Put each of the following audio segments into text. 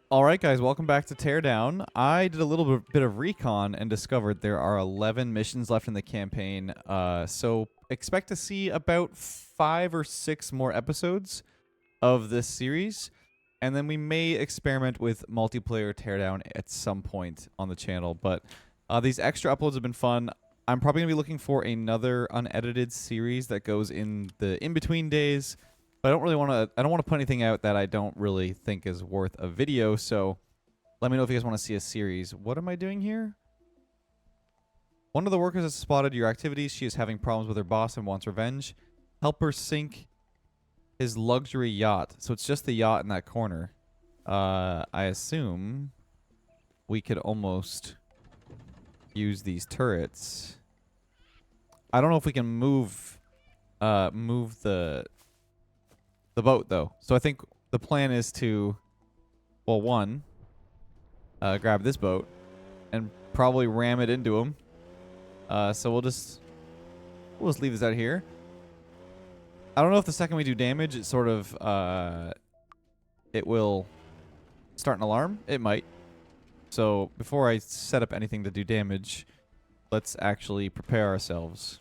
All right, guys, welcome back to Teardown. I did a little bit of recon and discovered there are 11 missions left in the campaign. So expect to see about 5 or 6 more episodes of this series. And then we may experiment with multiplayer Teardown at some point on the channel. But these extra uploads have been fun. I'm probably going to be looking for another unedited series that goes in the in-between days. But I don't want to put anything out that I don't really think is worth a video, so let me know if you guys want to see a series. What am I doing here? One of the workers has spotted your activities. She is having problems with her boss and wants revenge. Help her sink his luxury yacht. So it's just the yacht in that corner. I assume we could almost use these turrets. I don't know if we can move the boat, though. So I think the plan is to, well, one, grab this boat and probably ram it into him. So we'll just leave this out here. I don't know if the second we do damage, it sort of, it will start an alarm. It might. So before I set up anything to do damage, let's actually prepare ourselves.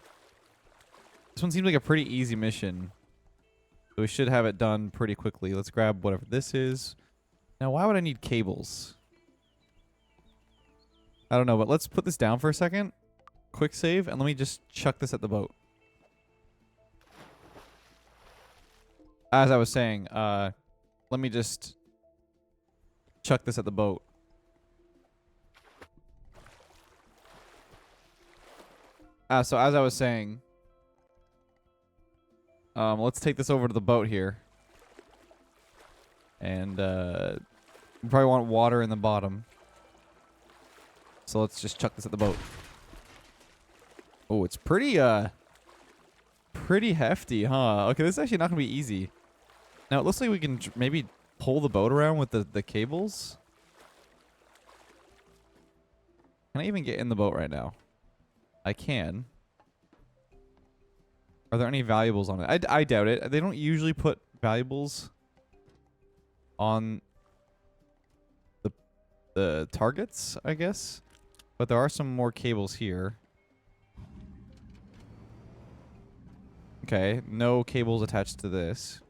This one seems like a pretty easy mission. So we should have it done pretty quickly. Let's grab whatever this is. Now, why would I need cables? I don't know, but let's put this down for a second. Quick save, and let me just chuck this at the boat. As I was saying, let me just chuck this at the boat. So as I was saying, let's take this over to the boat here. And we probably want water in the bottom. So let's just chuck this at the boat. Oh, it's pretty hefty, huh? Okay, this is actually not going to be easy. Now, it looks like we can maybe pull the boat around with the cables. Can I even get in the boat right now? I can. Are there any valuables on it? I doubt it. They don't usually put valuables on the targets, I guess. But there are some more cables here. Okay, no cables attached to this.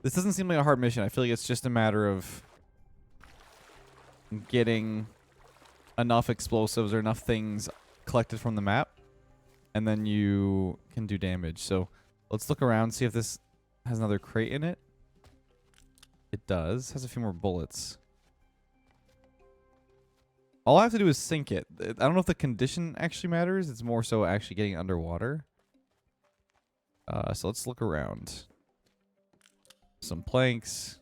This doesn't seem like a hard mission. I feel like it's just a matter of getting enough explosives or enough things collected from the map, and then you can do damage. So let's look around, see if this has another crate in it. It does. Has a few more bullets. All I have to do is sink it. I don't know if the condition actually matters. It's more so actually getting underwater. So let's look around. Some planks.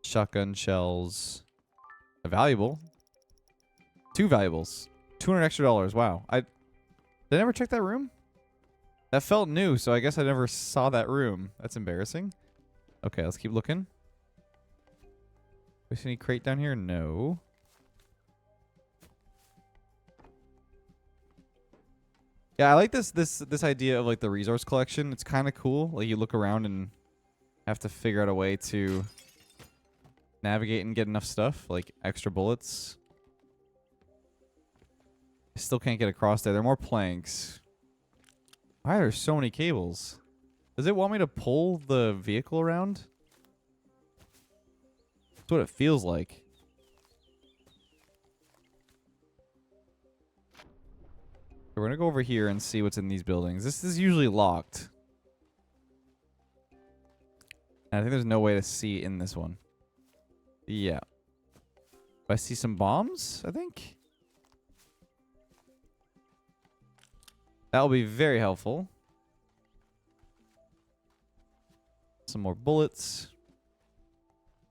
Shotgun shells. A valuable. 2 valuables. $200 extra. Wow. Did I never check that room? That felt new, so I guess I never saw that room. That's embarrassing. Okay, let's keep looking. We see any crate down here? No. Yeah, I like this idea of like the resource collection. It's kind of cool. Like you look around and have to figure out a way to navigate and get enough stuff, like extra bullets. I still can't get across there. There are more planks. Why are there so many cables? Does it want me to pull the vehicle around? That's what it feels like. We're gonna go over here and see what's in these buildings. This is usually locked. And I think there's no way to see in this one. Yeah. I see some bombs, I think. That'll be very helpful. Some more bullets.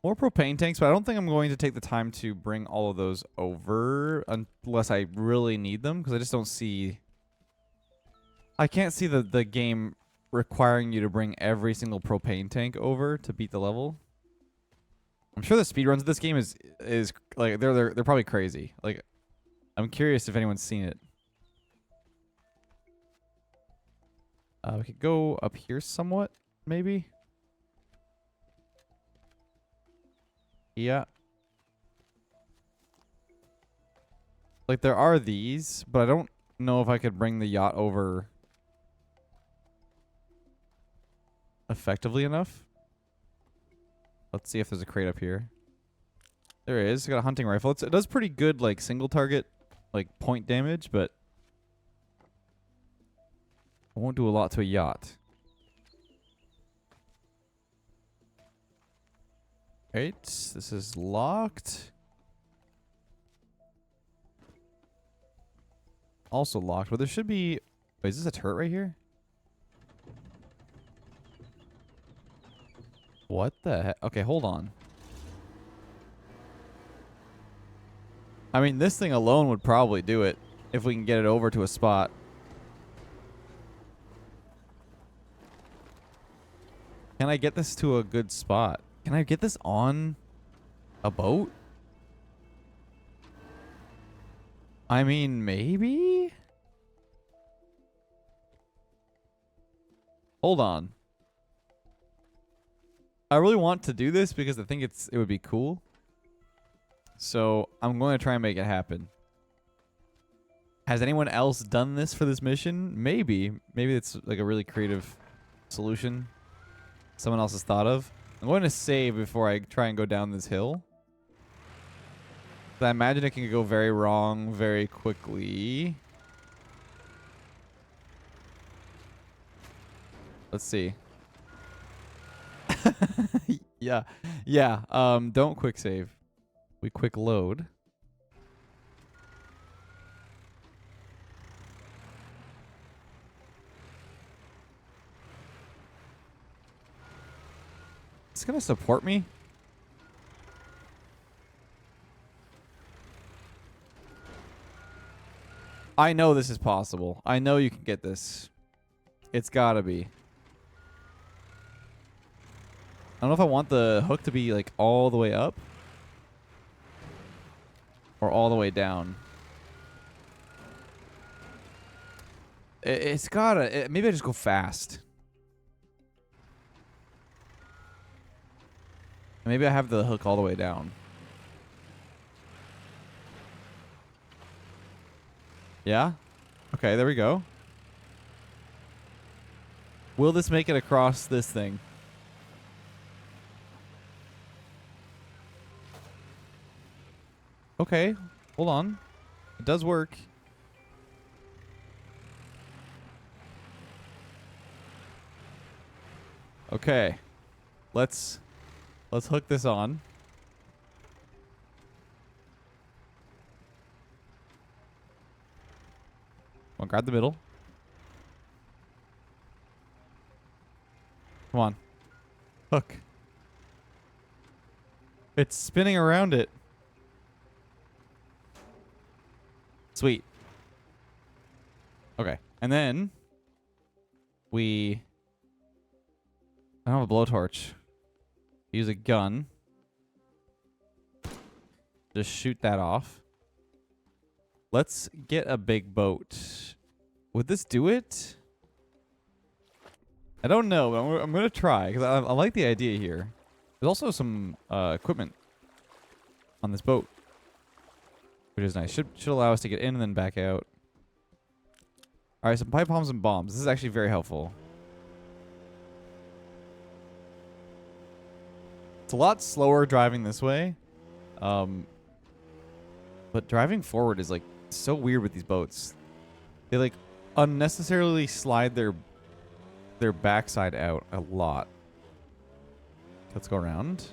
More propane tanks, but I don't think I'm going to take the time to bring all of those over unless I really need them, because I just don't see... I can't see the game requiring you to bring every single propane tank over to beat the level. I'm sure the speedruns of this game is like they're probably crazy. Like, I'm curious if anyone's seen it. We could go up here somewhat, maybe. Yeah. Like, there are these, but I don't know if I could bring the yacht over effectively enough. Let's see if there's a crate up here. There is. It's got a hunting rifle. It does pretty good, like, single target, like, point damage, but it won't do a lot to a yacht. Right. This is locked. Also locked. But there should be... Wait, is this a turret right here? What the heck? Okay, hold on. I mean, this thing alone would probably do it if we can get it over to a spot. Can I get this to a good spot? Can I get this on a boat? I mean, maybe? Hold on. I really want to do this because I think it would be cool. So I'm going to try and make it happen. Has anyone else done this for this mission? Maybe. Maybe it's like a really creative solution someone else has thought of. I'm going to save before I try and go down this hill. I imagine it can go very wrong very quickly. Let's see. Yeah. Yeah. Don't quick save. We quick load. It's gonna support me. I know this is possible. I know you can get this. It's gotta be. I don't know if I want the hook to be like all the way up or all the way down. It's gotta... maybe I just go fast. Maybe I have the hook all the way down. Yeah? Okay, there we go. Will this make it across this thing? Okay, hold on. It does work. Okay. Let's hook this on. Come on, grab the middle. Come on. Hook. It's spinning around it. Sweet. Okay. And then we... I don't have a blowtorch. Use a gun. Just shoot that off. Let's get a big boat. Would this do it? I don't know, but I'm going to try because I like the idea here. There's also some equipment on this boat, which is nice. Should allow us to get in and then back out. All right, some pipe bombs and bombs. This is actually very helpful. It's a lot slower driving this way. But driving forward is like so weird with these boats. They like unnecessarily slide their backside out a lot. Let's go around.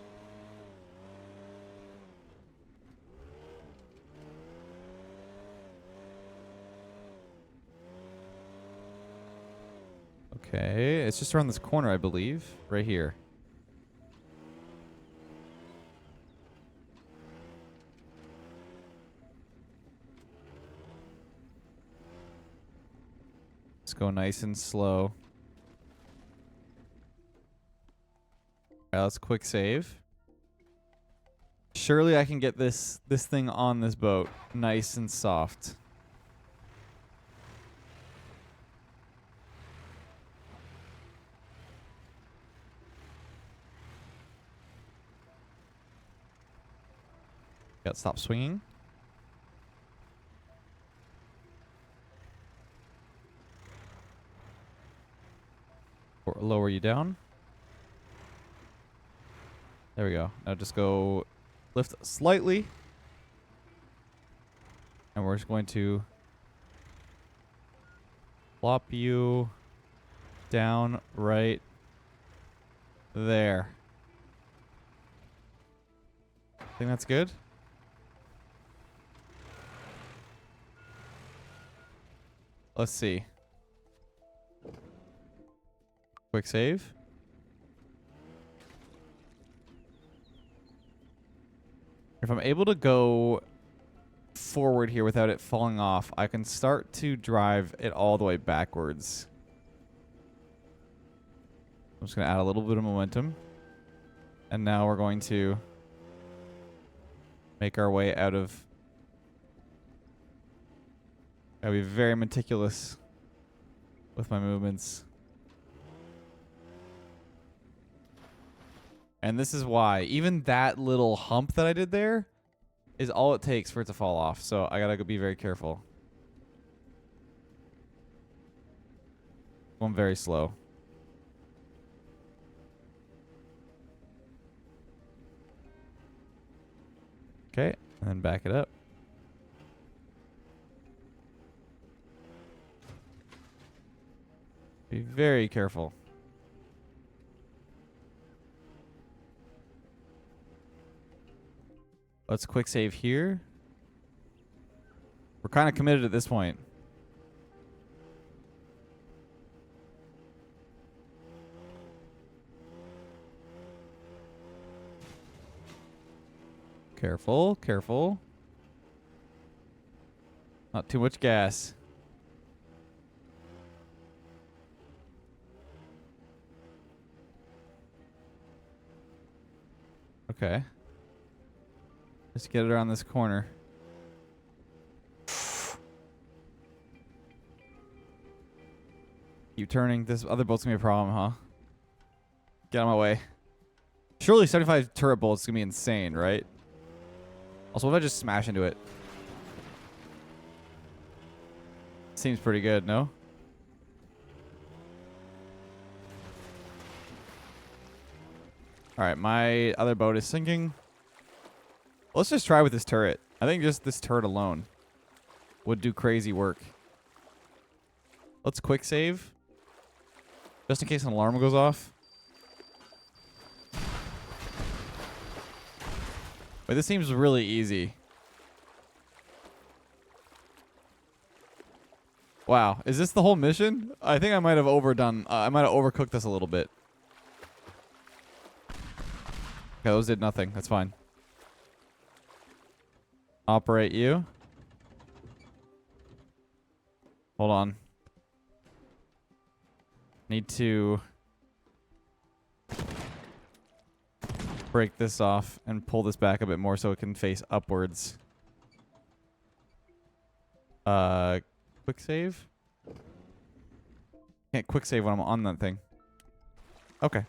Okay, it's just around this corner, I believe. Right here. Let's go nice and slow. Alright, let's quick save. Surely I can get this thing on this boat nice and soft. Got to stop swinging. Or lower you down. There we go. Now just go lift slightly. And we're just going to plop you down right there. Think that's good? Let's see. Quick save. If I'm able to go forward here without it falling off, I can start to drive it all the way backwards. I'm just going to add a little bit of momentum. And now we're going to make our way out of... Gotta be very meticulous with my movements. And this is why. Even that little hump that I did there is all it takes for it to fall off. So I gotta be very careful. Going very slow. Okay, and then back it up. Be very careful. Let's quick save here. We're kind of committed at this point. Careful, careful. Not too much gas. Okay. Just get it around this corner. Keep turning. This other bolt's gonna be a problem, huh? Get out of my way. Surely 75 turret bolts is gonna be insane, right? Also, what if I just smash into it? Seems pretty good, no? Alright, my other boat is sinking. Let's just try with this turret. I think just this turret alone would do crazy work. Let's quick save. Just in case an alarm goes off. Wait, this seems really easy. Wow, is this the whole mission? I think I might have overdone. I might have overcooked this a little bit. Okay, those did nothing. That's fine. Operate you. Hold on. Need to break this off and pull this back a bit more so it can face upwards. Quick save? Can't quick save when I'm on that thing. Okay.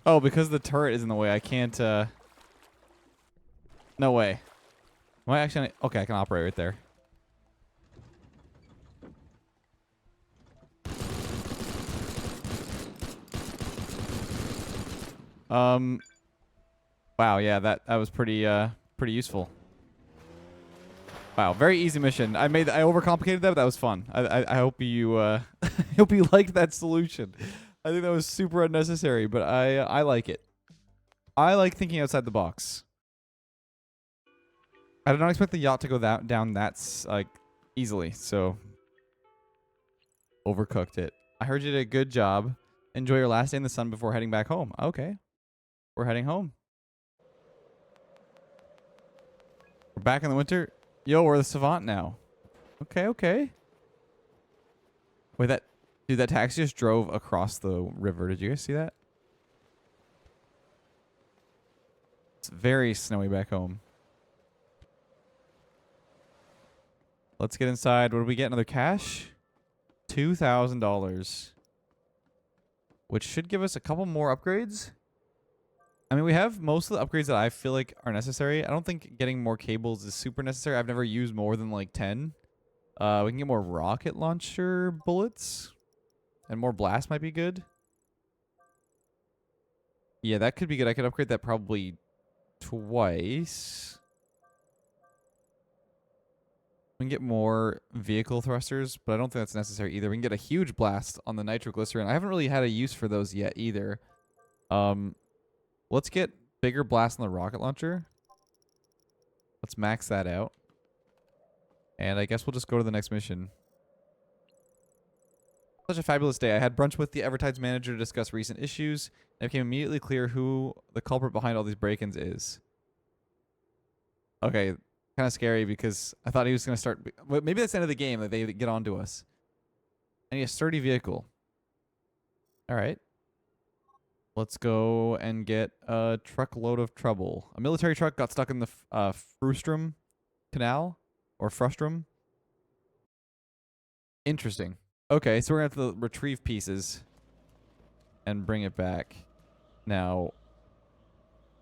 Oh, because the turret is in the way, I can't, no way. Am I actually... Okay, I can operate right there. Wow, yeah, that was pretty useful. Wow, very easy mission. I overcomplicated that, but that was fun. I hope you I hope you liked that solution. I think that was super unnecessary, but I like it. I like thinking outside the box. I did not expect the yacht to go down that like easily, so overcooked it. I heard you did a good job. Enjoy your last day in the sun before heading back home. Okay. We're heading home. We're back in the winter. Yo, we're the Savant now. Okay, okay. Wait, that taxi just drove across the river. Did you guys see that? It's very snowy back home. Let's get inside. What do we get? Another cash? $2,000. Which should give us a couple more upgrades. I mean, we have most of the upgrades that I feel like are necessary. I don't think getting more cables is super necessary. I've never used more than like 10. We can get more rocket launcher bullets. And more blast might be good. Yeah, that could be good. I could upgrade that probably twice. We can get more vehicle thrusters, but I don't think that's necessary either. We can get a huge blast on the nitroglycerin. I haven't really had a use for those yet either. Let's get bigger blast on the rocket launcher. Let's max that out. And I guess we'll just go to the next mission. Such a fabulous day. I had brunch with the Evertide's manager to discuss recent issues. And it became immediately clear who the culprit behind all these break-ins is. Okay, kind of scary because I thought he was going to start... Maybe that's the end of the game, that they get onto us. I need a sturdy vehicle. Alright. Let's go and get a truckload of trouble. A military truck got stuck in the Frustrum Canal. Or Frustrum. Interesting. Okay, so we're going to have to retrieve pieces. And bring it back. Now,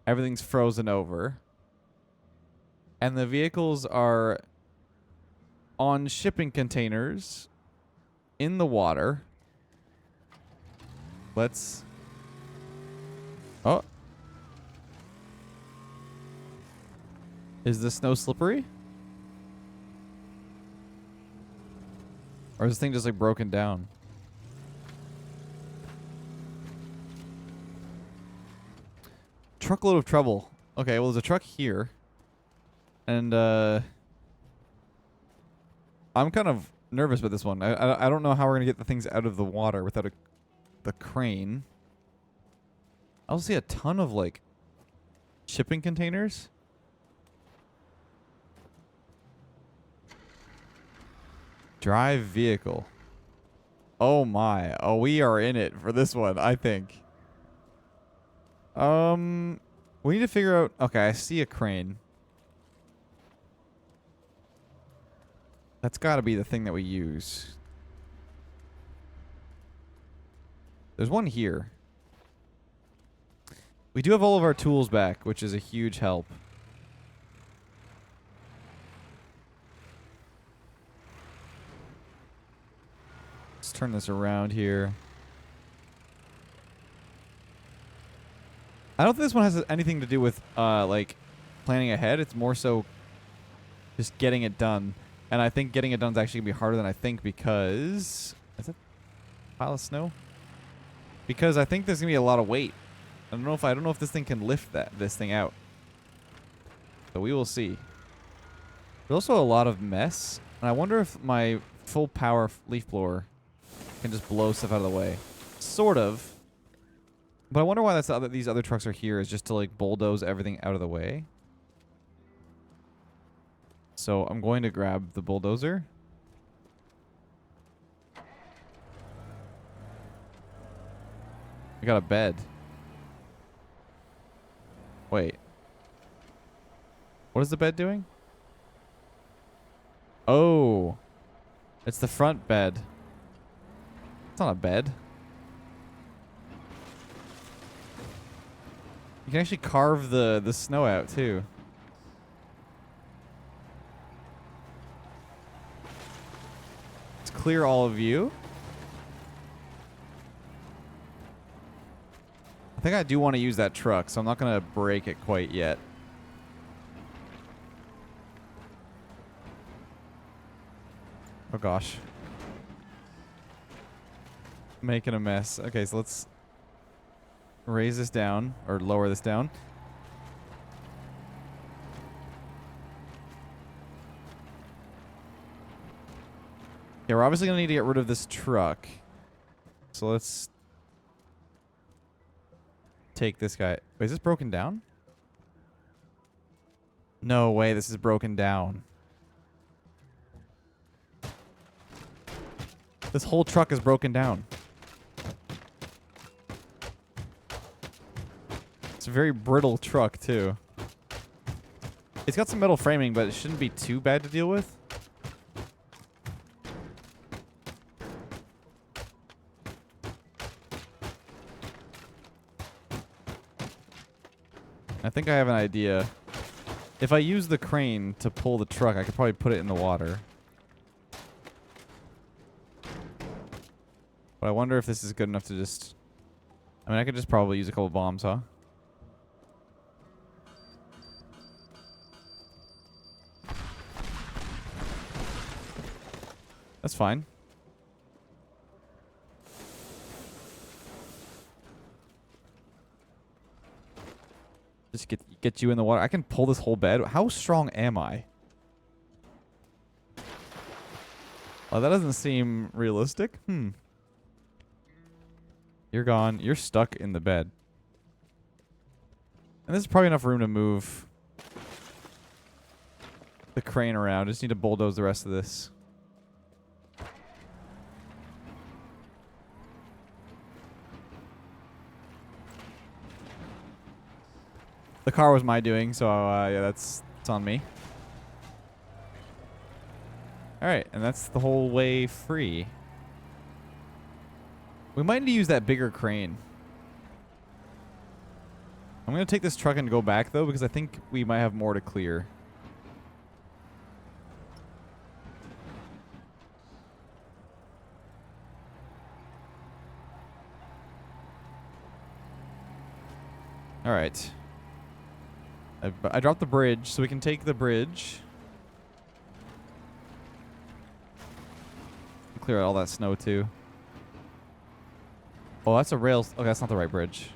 everything's frozen over. And the vehicles are on shipping containers in the water. Let's... Oh. Is the snow slippery? Or is this thing just like broken down? Truckload of trouble. Okay, well there's a truck here. And I'm kind of nervous about this one. I don't know how we're going to get the things out of the water without the crane. I also see a ton of like shipping containers. Drive vehicle. Oh my. Oh, we are in it for this one, I think. We need to figure out... Okay, I see a crane. That's got to be the thing that we use. There's one here. We do have all of our tools back, which is a huge help. Let's turn this around here. I don't think this one has anything to do with, like, planning ahead. It's more so just getting it done. And I think getting it done is actually going to be harder than I think because... Is it a pile of snow? Because I think there's going to be a lot of weight. I don't know if this thing can lift this thing out. So we will see. There's also a lot of mess. And I wonder if my full power leaf blower can just blow stuff out of the way. Sort of. But I wonder why these other trucks are here, is just to like bulldoze everything out of the way. So I'm going to grab the bulldozer. I got a bed. Wait. What is the bed doing? Oh. It's the front bed. It's not a bed. You can actually carve the snow out too. Let's clear all of you. I think I do want to use that truck, so I'm not going to break it quite yet. Oh gosh. Making a mess. Okay, so let's raise this down, or lower this down. Yeah, we're obviously going to need to get rid of this truck. So let's take this guy. Wait, is this broken down? No way, this is broken down. This whole truck is broken down. It's a very brittle truck, too. It's got some metal framing, but it shouldn't be too bad to deal with. I think I have an idea. If I use the crane to pull the truck, I could probably put it in the water. But I wonder if this is good enough to just... I mean, I could just probably use a couple bombs, huh? That's fine. Just get you in the water. I can pull this whole bed. How strong am I? Oh, that doesn't seem realistic. You're gone. You're stuck in the bed. And there's probably enough room to move the crane around. Just need to bulldoze the rest of this. The car was my doing, so yeah, it's on me. Alright, and that's the whole way free. We might need to use that bigger crane. I'm going to take this truck and go back, though, because I think we might have more to clear. Alright. I dropped the bridge, so we can take the bridge. Clear out all that snow, too. Oh, that's a rail. Okay, that's not the right bridge.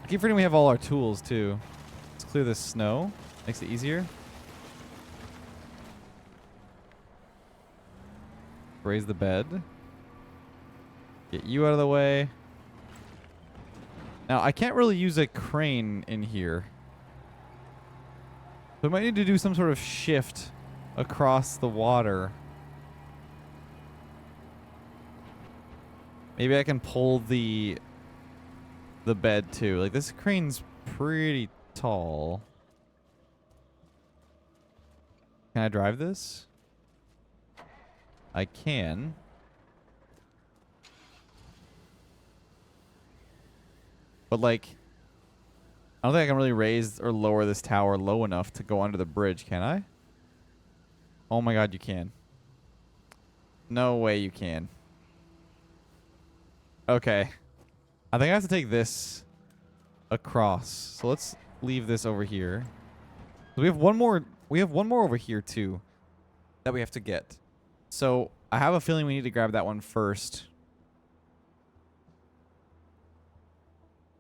I keep forgetting we have all our tools, too. Let's clear this snow. Makes it easier. Raise the bed. Get you out of the way. Now, I can't really use a crane in here. So we might need to do some sort of shift across the water. Maybe I can pull the bed too. Like, this crane's pretty tall. Can I drive this? I can. But, like, I don't think I can really raise or lower this tower low enough to go under the bridge, can I? Oh my god, you can. No way you can. Okay. I think I have to take this across. So let's leave this over here. We have one more over here too that we have to get. So I have a feeling we need to grab that one first.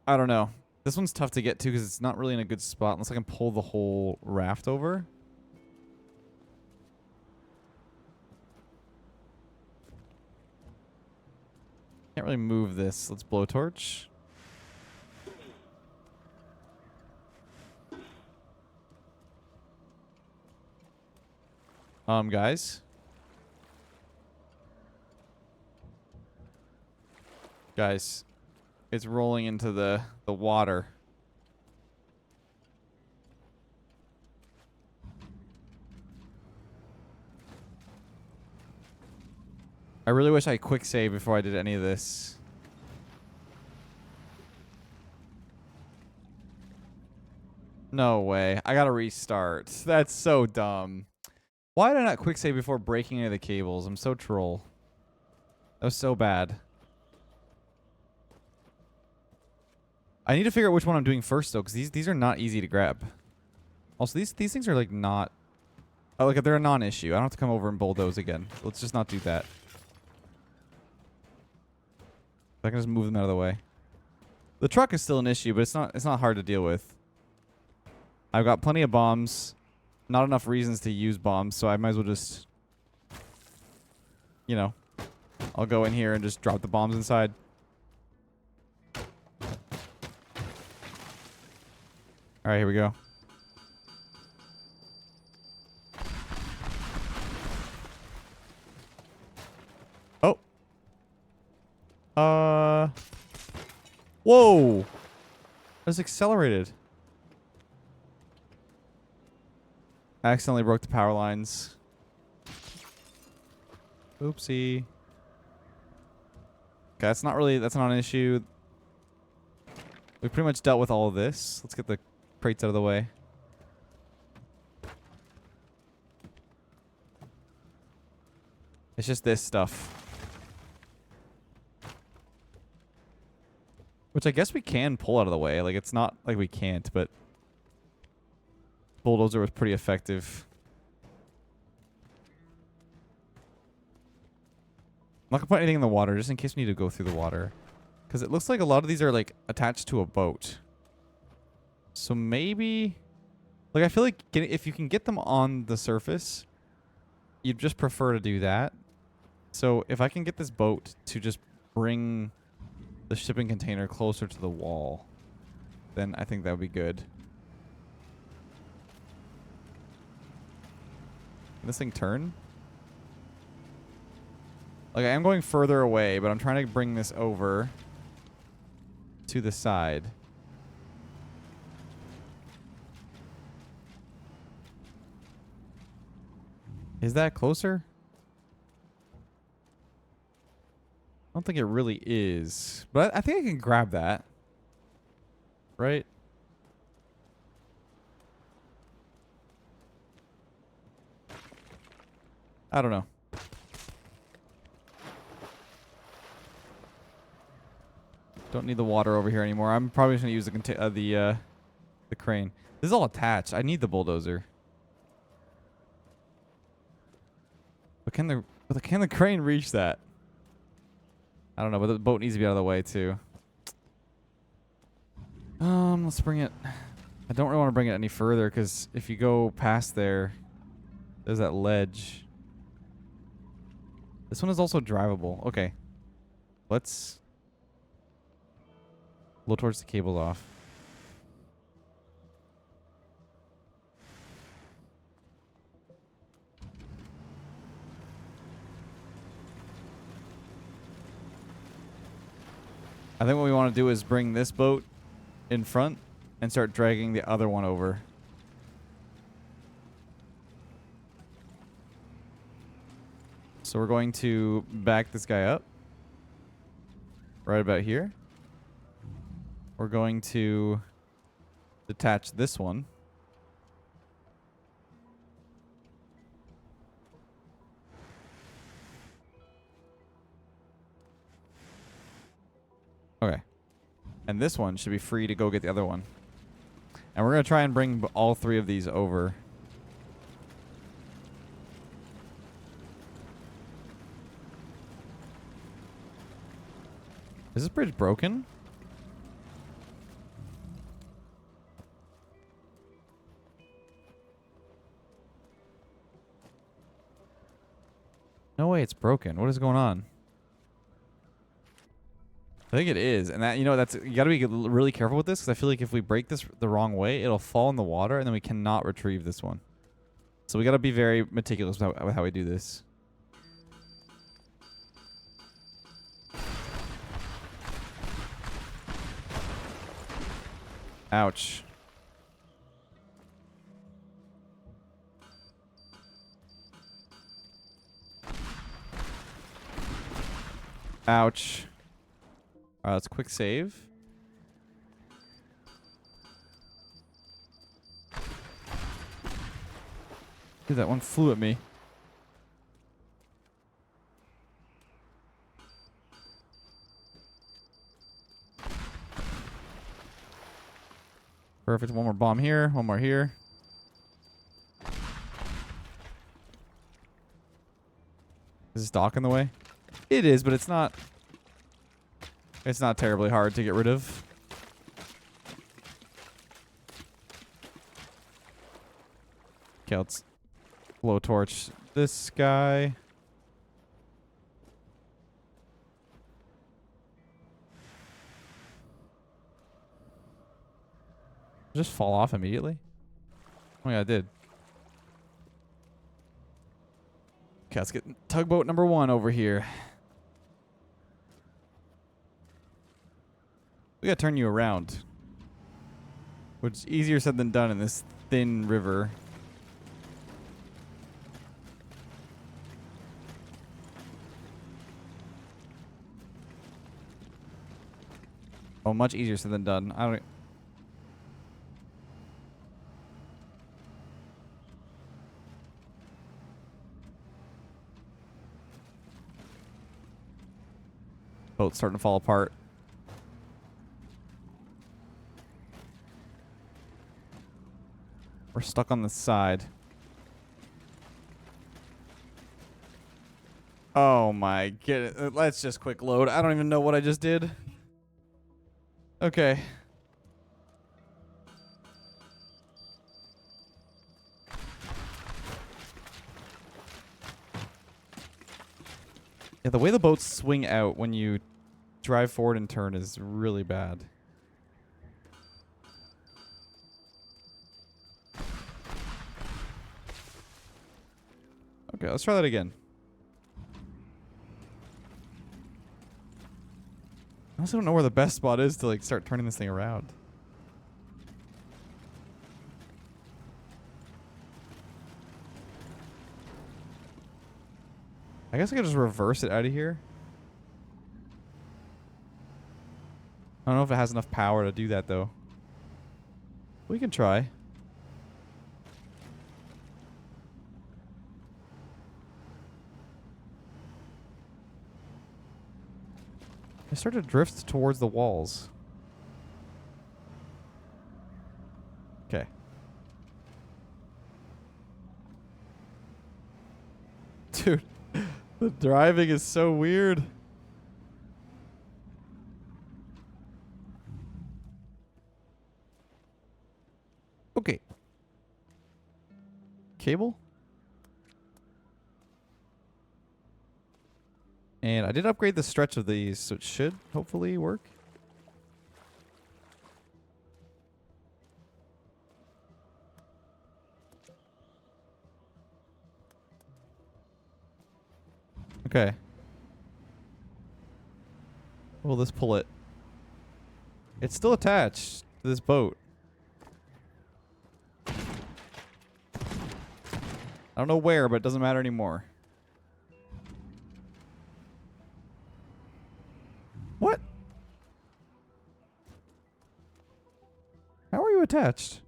I don't know. This one's tough to get to because it's not really in a good spot unless I can pull the whole raft over. Can't really move this. Let's blowtorch. Guys. Guys. It's rolling into the water. I really wish I quick save before I did any of this. No way. I gotta restart. That's so dumb. Why did I not quick save before breaking any of the cables? I'm so troll. That was so bad. I need to figure out which one I'm doing first, though, because these are not easy to grab. Also, these things are, like, not... Oh, look, they're a non-issue. I don't have to come over and bulldoze again. Let's just not do that. I can just move them out of the way. The truck is still an issue, but it's not hard to deal with. I've got plenty of bombs. Not enough reasons to use bombs, so I might as well just... You know. I'll go in here and just drop the bombs inside. Alright, here we go. Oh. Whoa! That's accelerated. I accidentally broke the power lines. Oopsie. Okay, that's not an issue. We pretty much dealt with all of this. Let's get the crates out of the way. It's just this stuff. Which I guess we can pull out of the way. Like, it's not like we can't, but bulldozer was pretty effective. I'm not gonna put anything in the water just in case we need to go through the water. Because it looks like a lot of these are like attached to a boat. So maybe... Like, I feel like if you can get them on the surface, you'd just prefer to do that. So if I can get this boat to just bring the shipping container closer to the wall, then I think that would be good. Can this thing turn? Like, I am going further away, but I'm trying to bring this over to the side. Is that closer? I don't think it really is. But I think I can grab that. Right? I don't know. Don't need the water over here anymore. I'm probably just gonna use the crane. This is all attached. I need the bulldozer. But can the crane reach that? I don't know, but the boat needs to be out of the way too. Let's bring it. I don't really want to bring it any further because if you go past there, there's that ledge. This one is also drivable. Okay. Let's blow towards the cables off. I think what we want to do is bring this boat in front and start dragging the other one over. So we're going to back this guy up right about here. We're going to detach this one. Okay. And this one should be free to go get the other one. And we're going to try and bring all three of these over. Is this bridge broken? No way it's broken. What is going on? I think it is, and that, you know, that's, you got to be really careful with this because I feel like if we break this the wrong way, it'll fall in the water and then we cannot retrieve this one. So we got to be very meticulous with how we do this. Ouch. Ouch. Alright, let's quick save. Dude, that one flew at me. Perfect. One more bomb here. One more here. Is this dock in the way? It is, but it's not... It's not terribly hard to get rid of. Okay, let's blowtorch this guy. Just fall off immediately? Oh yeah, I did. Okay, let's get tugboat number 1 over here. We gotta turn you around. Which is easier said than done in this thin river. Oh, much easier said than done. I don't. Boat's starting to fall apart. We're stuck on the side. Oh my goodness. Let's just quick load. I don't even know what I just did. Okay. Yeah, the way the boats swing out when you drive forward and turn is really bad. Okay, let's try that again. I also don't know where the best spot is to like start turning this thing around. I guess I could just reverse it out of here. I don't know if it has enough power to do that though. We can try. I started to drift towards the walls. Okay. Dude, the driving is so weird. Okay. Cable? And I did upgrade the stretch of these, so it should hopefully work. Okay. Will this pull it? It's still attached to this boat. I don't know where, but it doesn't matter anymore. What? How are you attached?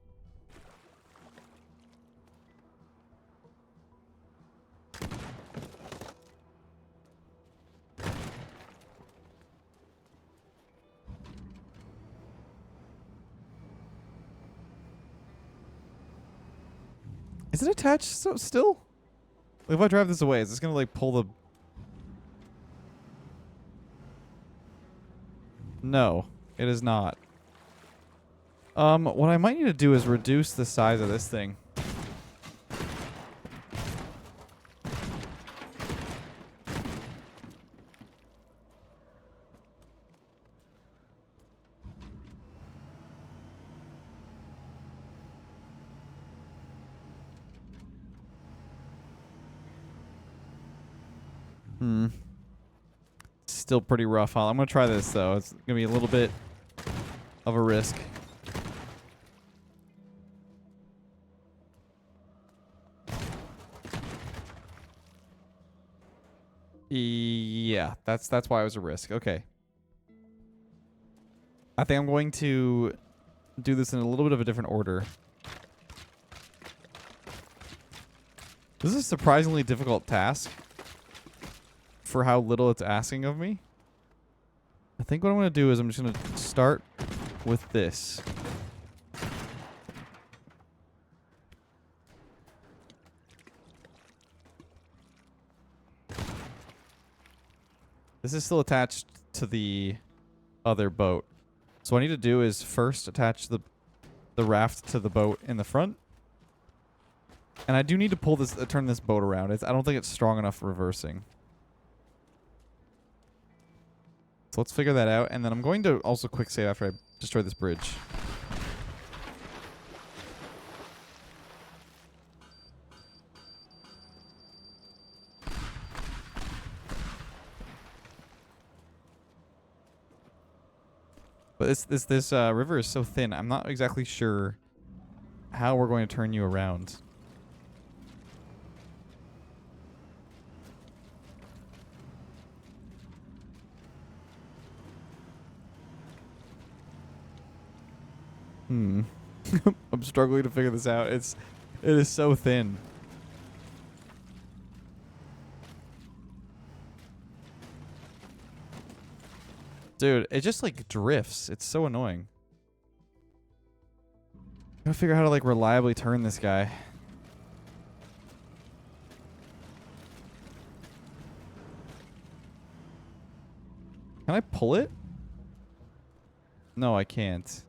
Is it attached so still? If I drive this away, is this gonna like pull the... No, it is not. What I might need to do is reduce the size of this thing. Still pretty rough, huh? I'm gonna try this though. It's gonna be a little bit of a risk. Yeah, that's why it was a risk. Okay. I think I'm going to do this in a little bit of a different order. This is a surprisingly difficult task for how little it's asking of me. I think what I'm going to do is I'm just going to start with this. This is still attached to the other boat. So what I need to do is first attach the raft to the boat in the front. And I do need to pull this, turn this boat around. I don't think it's strong enough for reversing. So let's figure that out. And then I'm going to also quick save after I destroy this bridge. But this river is so thin. I'm not exactly sure how we're going to turn you around. Hmm. I'm struggling to figure this out. It is so thin. Dude, it just like drifts. It's so annoying. Gotta figure out how to like reliably turn this guy. Can I pull it? No, I can't.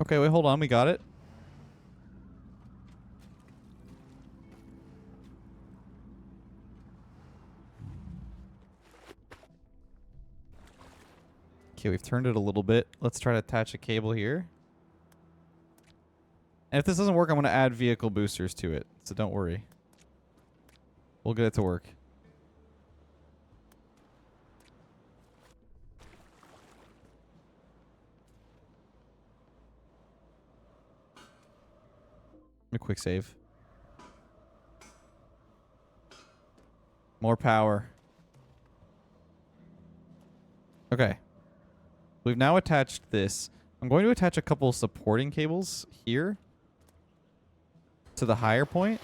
Okay, wait, hold on. We got it. Okay, we've turned it a little bit. Let's try to attach a cable here. And if this doesn't work, I'm going to add vehicle boosters to it. So don't worry. We'll get it to work. A quick save. More power. Okay. We've now attached this. I'm going to attach a couple supporting cables here to the higher point.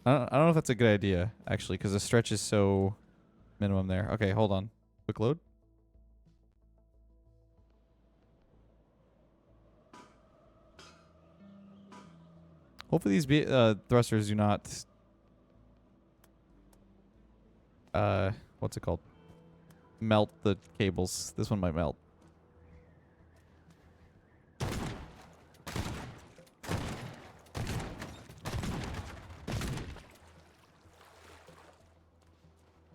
I don't know if that's a good idea, actually, because the stretch is so minimum there. Okay, hold on. Quick load. Hopefully these thrusters do not... what's it called? Melt the cables. This one might melt.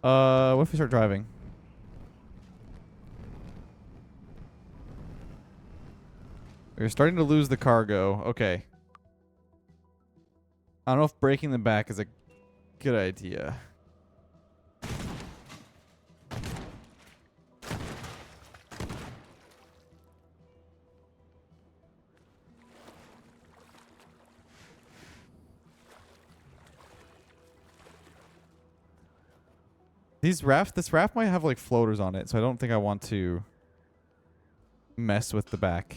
What if we start driving? We're starting to lose the cargo. Okay. I don't know if breaking them back is a good idea. This raft might have like floaters on it, so I don't think I want to mess with the back.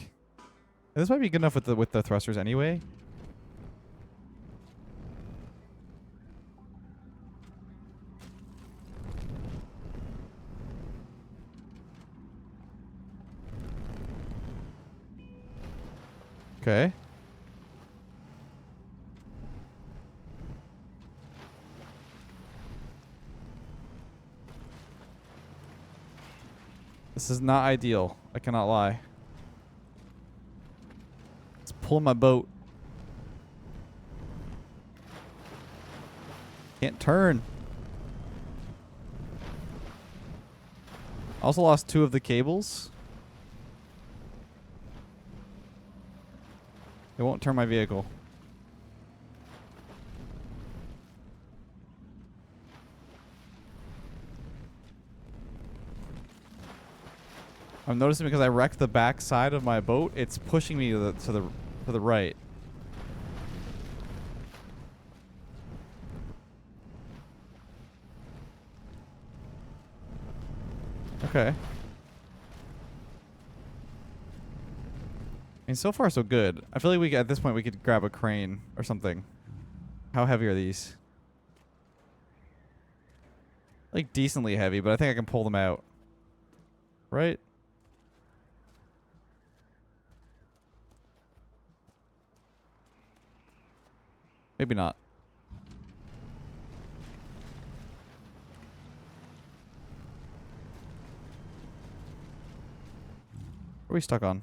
This might be good enough with the thrusters anyway. Okay. This is not ideal. I cannot lie. Let's pull my boat. Can't turn. Also lost 2 of the cables. It won't turn my vehicle. I'm noticing because I wrecked the back side of my boat, it's pushing me to the right. Okay. I mean, so far so good. I feel like at this point we could grab a crane or something. How heavy are these? Like decently heavy, but I think I can pull them out. Right? Maybe not. What are we stuck on?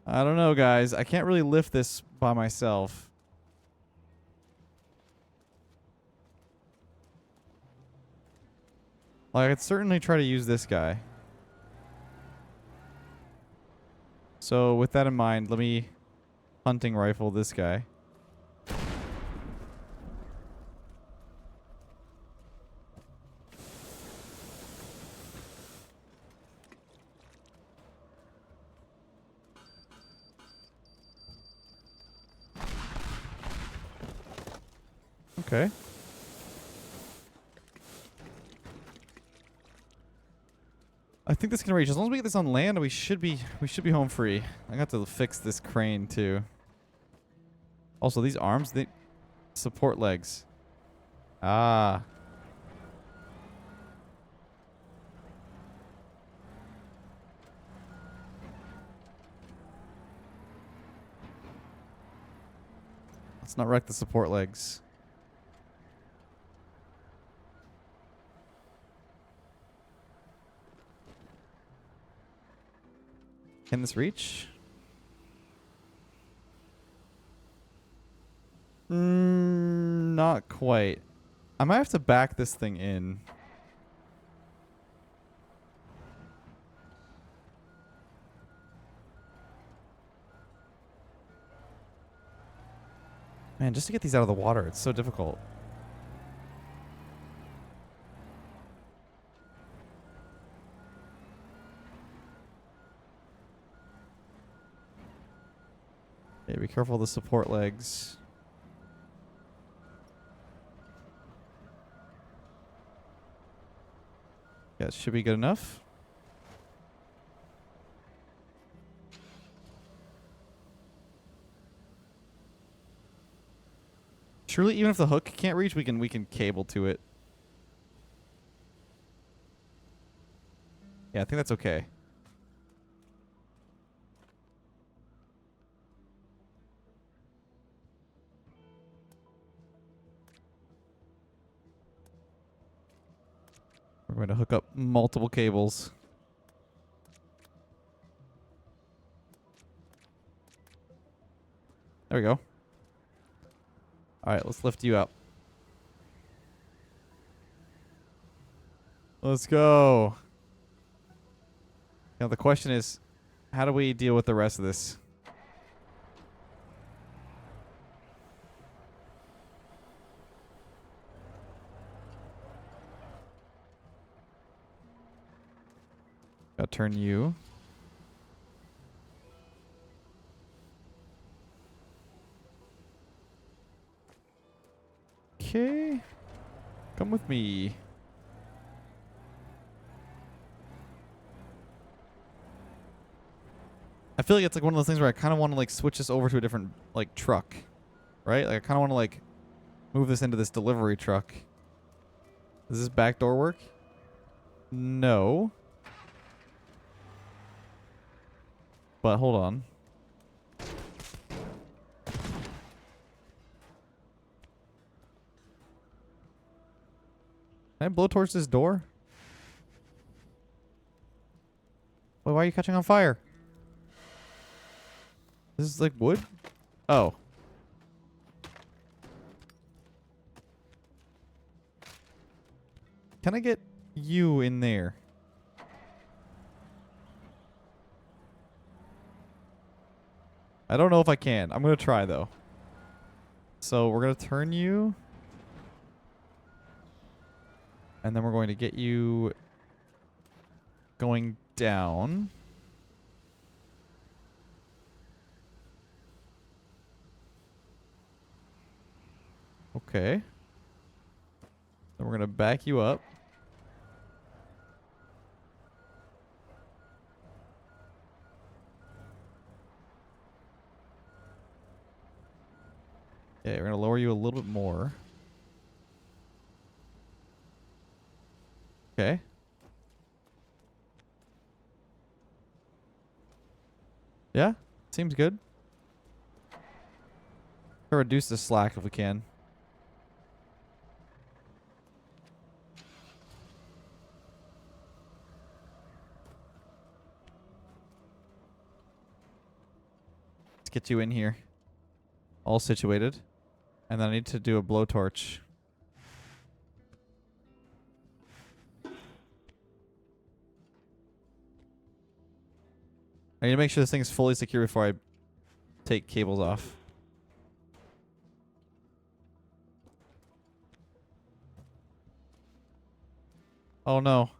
I don't know, guys. I can't really lift this by myself. Like, I could certainly try to use this guy. So, with that in mind, let me hunting rifle this guy. Okay. I think this can reach. As long as we get this on land, we should be home free. I got to fix this crane too. Also, these arms, they support legs. Ah. Let's not wreck the support legs. Can this reach? Not quite. I might have to back this thing in. Man, just to get these out of the water, it's so difficult. Yeah, be careful of the support legs. Yeah, it should be good enough. Surely, even if the hook can't reach, we can cable to it. Yeah, I think that's okay. We're going to hook up multiple cables. There we go. All right, let's lift you up. Let's go. Now the question is, how do we deal with the rest of this? Gotta turn you. Okay. Come with me. I feel like it's like one of those things where I kind of want to like switch this over to a different like truck, right? Like I kind of want to like move this into this delivery truck. Does this back door work? No. But hold on. Can I blow towards this door? Wait, why are you catching on fire? This is like wood? Oh. Can I get you in there? I don't know if I can. I'm going to try though. So we're going to turn you. And then we're going to get you going down. Okay. Then we're going to back you up. Okay, we're going to lower you a little bit more. Okay. Yeah, seems good. Or reduce the slack if we can. Let's get you in here. All situated. And then I need to do a blowtorch. I need to make sure this thing is fully secure before I take cables off. Oh no.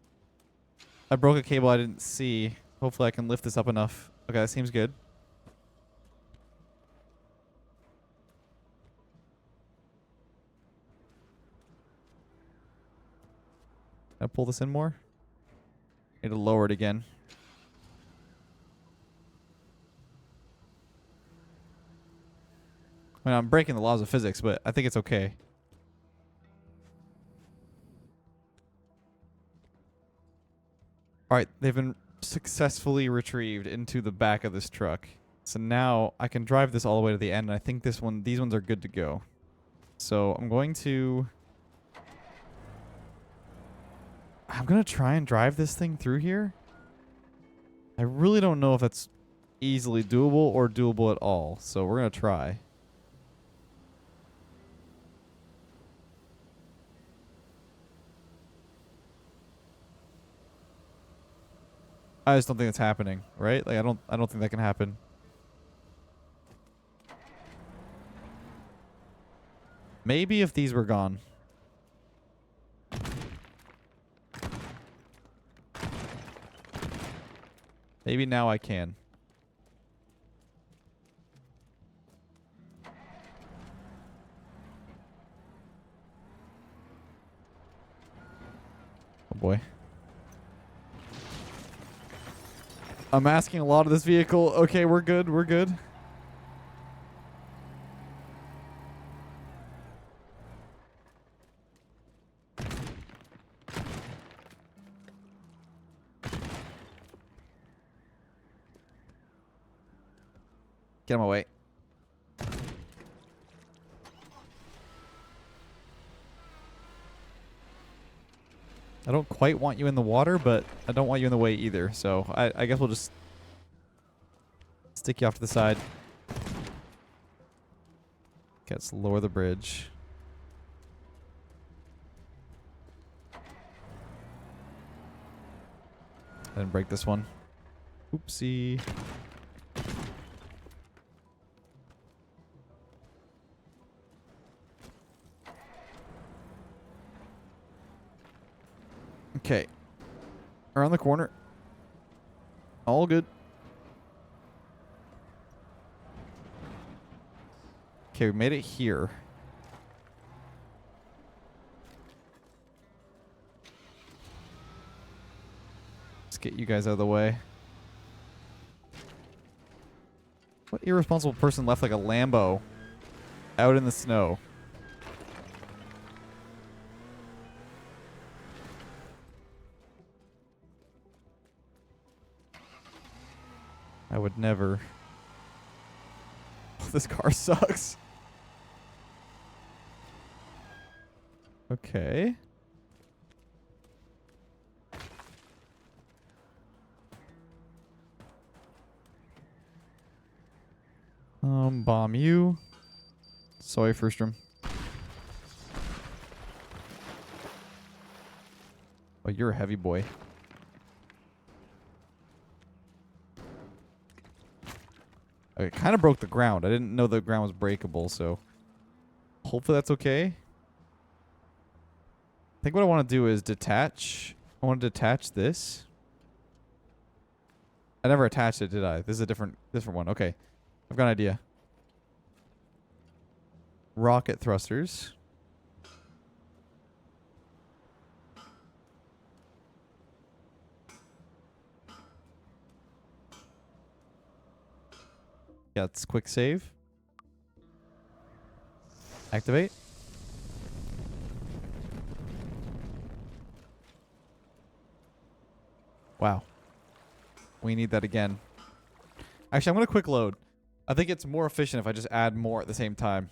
I broke a cable I didn't see. Hopefully I can lift this up enough. Okay, that seems good. Can I pull this in more? Need to lower it again. I mean, I'm breaking the laws of physics, but I think it's okay. Alright, they've been successfully retrieved into the back of this truck. So now I can drive this all the way to the end, and I think these ones are good to go. So I'm going to try and drive this thing through here. I really don't know if that's easily doable or doable at all. So we're going to try. I just don't think it's happening, right? Like I don't think that can happen. Maybe if these were gone. Maybe now I can. Oh boy. I'm asking a lot of this vehicle. Okay, we're good. We're good. Get him away. I don't quite want you in the water, but I don't want you in the way either. So I guess we'll just stick you off to the side. Okay, let's lower the bridge. And break this one. Oopsie. Okay. Around the corner. All good. Okay, we made it here. Let's get you guys out of the way. What irresponsible person left like a Lambo out in the snow? I would never. This car sucks. Okay. Bomb you. Sorry, Frustrum. Oh, you're a heavy boy. Okay, kind of broke the ground. I didn't know the ground was breakable, so hopefully that's okay. I think what I want to do is detach. I want to detach this. I never attached it, did I? This is a different one. Okay. I've got an idea. Rocket thrusters. Yeah, it's quick save. Activate. Wow. We need that again. Actually, I'm going to quick load. I think it's more efficient if I just add more at the same time.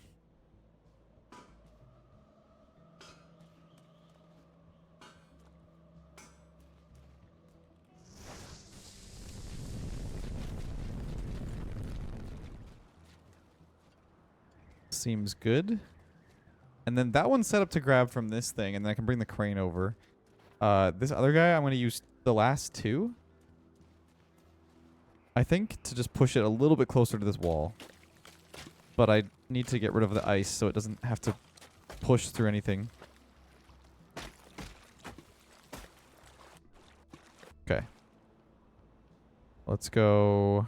Seems good. And then that one's set up to grab from this thing, and then I can bring the crane over. This other guy, I'm going to use the last two. I think to just push it a little bit closer to this wall. But I need to get rid of the ice so it doesn't have to push through anything. Okay. Let's go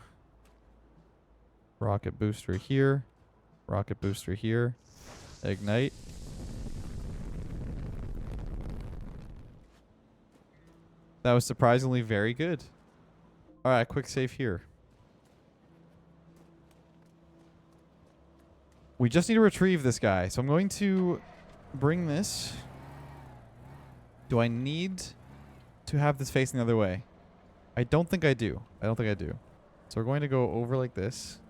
rocket booster here. Rocket booster here. Ignite. That was surprisingly very good. All right, quick save here. We just need to retrieve this guy. So I'm going to bring this. Do I need to have this facing the other way? I don't think I do. I don't think I do. So we're going to go over like this.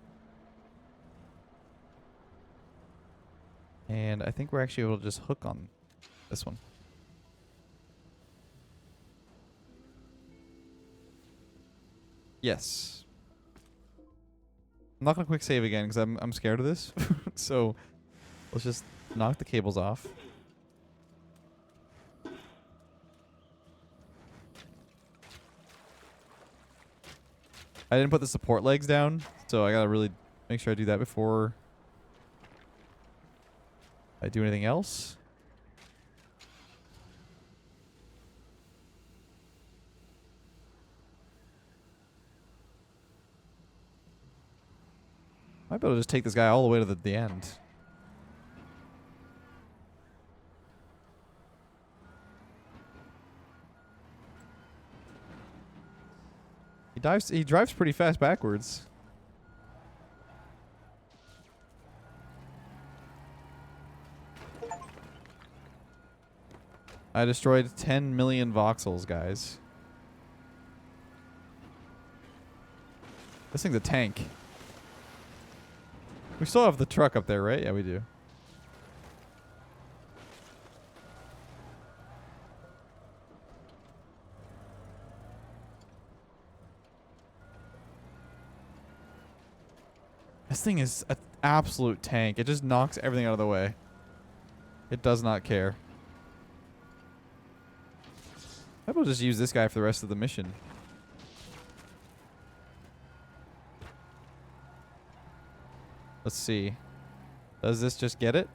And I think we're actually able to just hook on this one. Yes. I'm not going to quick save again because I'm scared of this. So let's just knock the cables off. I didn't put the support legs down, so I gotta really make sure I do that before I do anything else. Might be able to just take this guy all the way to the end. He drives pretty fast backwards. I destroyed 10 million voxels, guys. This thing's a tank. We still have the truck up there, right? Yeah, we do. This thing is an absolute tank. It just knocks everything out of the way. It does not care. I will just use this guy for the rest of the mission. Let's see. Does this just get it?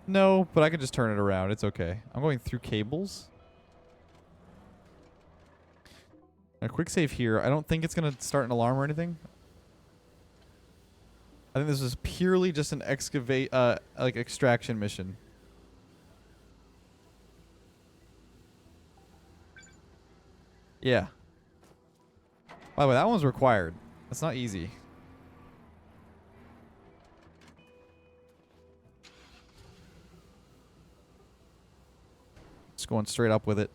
No, but I can just turn it around. It's okay. I'm going through cables. A quick save here. I don't think it's going to start an alarm or anything. I think this is purely just an like extraction mission. Yeah. By the way, that one's required. That's not easy. Just going straight up with it.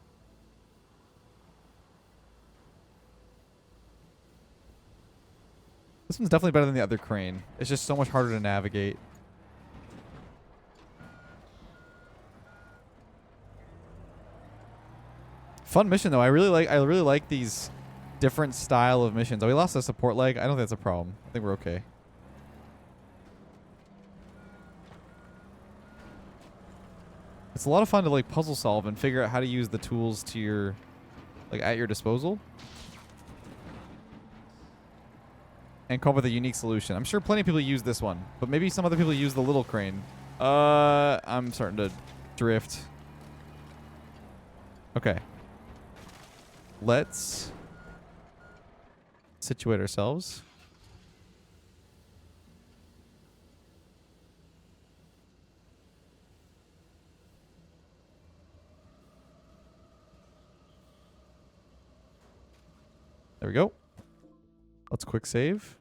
This one's definitely better than the other crane. It's just so much harder to navigate. Fun mission though. I really like these different style of missions. Oh, we lost a support leg. I don't think that's a problem. I think we're okay. It's a lot of fun to like puzzle solve and figure out how to use the tools to your at your disposal. And come up with a unique solution. I'm sure plenty of people use this one, but maybe some other people use the little crane. I'm starting to drift. Okay. Let's situate ourselves. There we go. Let's quick save.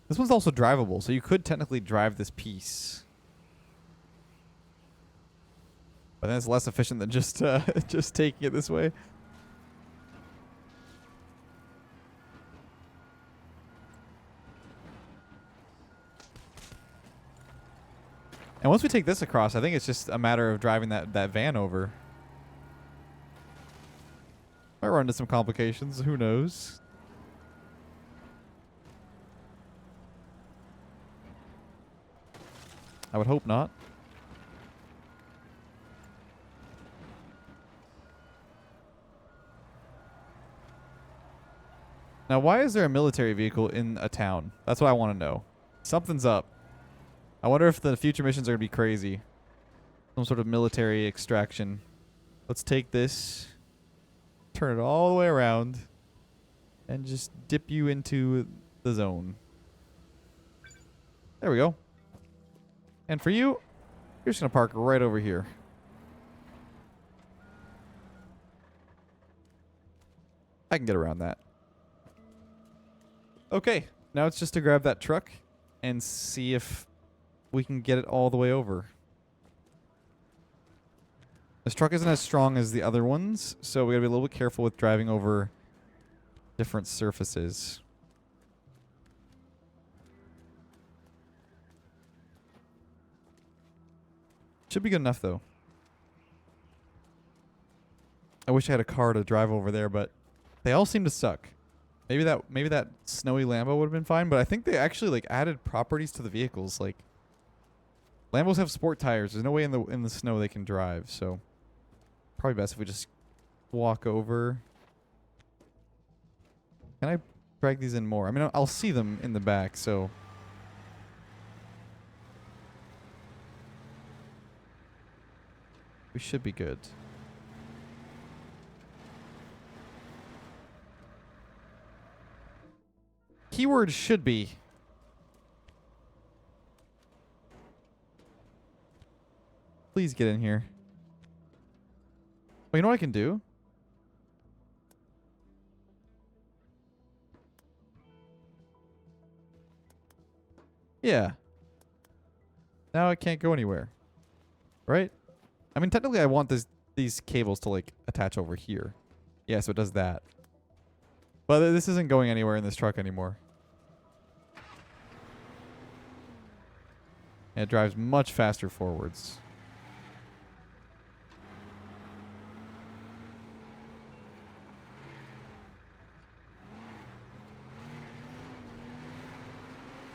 This one's also drivable, so you could technically drive this piece. But then it's less efficient than just just taking it this way. And once we take this across, I think it's just a matter of driving that van over. Might run into some complications. Who knows? I would hope not. Now, why is there a military vehicle in a town? That's what I want to know. Something's up. I wonder if the future missions are going to be crazy. Some sort of military extraction. Let's take this. turn it all the way around and just dip you into the zone. There we go. And for you, you're just going to park right over here. I can get around that. Okay, now it's just to grab that truck and see if we can get it all the way over. This truck isn't as strong as the other ones, so we gotta be a little bit careful with driving over different surfaces. Should be good enough, though. I wish I had a car to drive over there, but they all seem to suck. Maybe that snowy Lambo would have been fine, but I think they actually like added properties to the vehicles. Like Lambos have sport tires. There's no way in the snow they can drive, so probably best if we just walk over. Can I drag these in more? I mean, I'll see them in the back, so we should be good. Keyword should be. Please get in here. Oh, you know what I can do? Yeah. Now I can't go anywhere. Right? I mean, technically I want these cables to like attach over here. Yeah, so it does that. But this isn't going anywhere in this truck anymore. And it drives much faster forwards.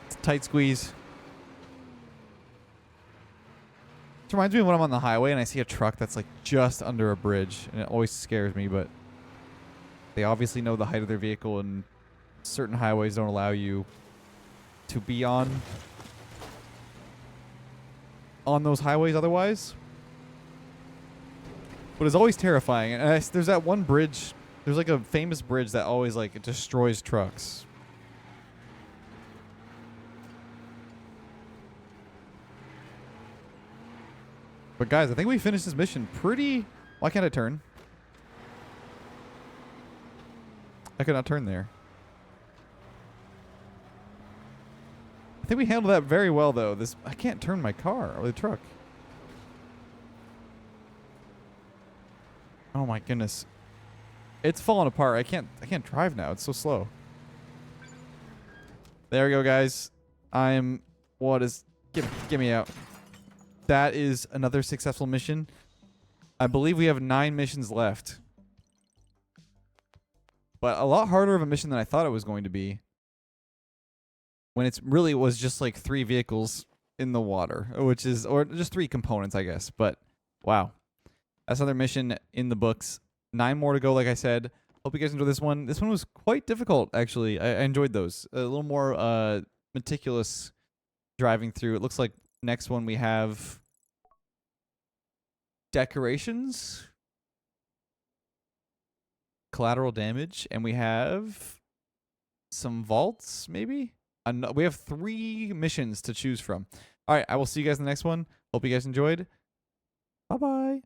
It's a tight squeeze. It reminds me of when I'm on the highway and I see a truck that's like just under a bridge, and it always scares me, but they obviously know the height of their vehicle, and certain highways don't allow you to be on those highways otherwise. But it's always terrifying. And there's that one bridge. There's like a famous bridge that always like it destroys trucks. But guys, I think we finished this mission pretty... Why can't I turn? I could not turn there. I think we handled that very well, though. I can't turn my car or the truck. Oh my goodness, it's falling apart. I can't drive now. It's so slow. There we go, guys. Get me out. That is another successful mission. I believe we have 9 missions left. But a lot harder of a mission than I thought it was going to be. When it really was just like 3 vehicles in the water, or just 3 components, I guess. But wow, that's another mission in the books. 9 more to go, like I said. Hope you guys enjoyed this one. This one was quite difficult, actually. I enjoyed those. A little more meticulous driving through. It looks like next one we have decorations, collateral damage, and we have some vaults, maybe? We have 3 missions to choose from. All right, I will see you guys in the next one. Hope you guys enjoyed. Bye-bye.